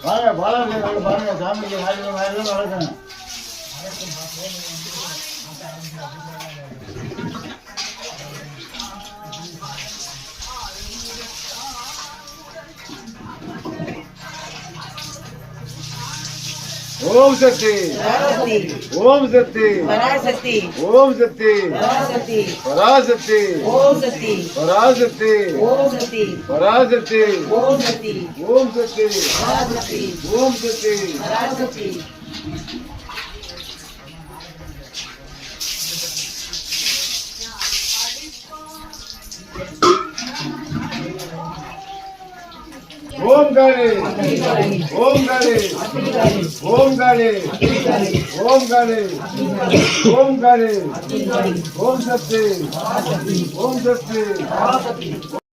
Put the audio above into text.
வாங்க பாலாஜி பாருங்க சாமிக்கு நடக்கணும். ஓம் சக்தி ஓம் சக்தி பராசக்தி ஓம் சக்தி பராசக்தி ஓம் சக்தி பராசக்தி ஓம் சக்தி பராசக்தி ஓம் சக்தி ஓம் சக்தி பராசக்தி ஓம் சக்தி பராசக்தி ஓம் காளி ஓம் காளி ஓம் காளி ஓம் காளி ஓம் காளி ஓம் சக்தி ஓம் சக்தி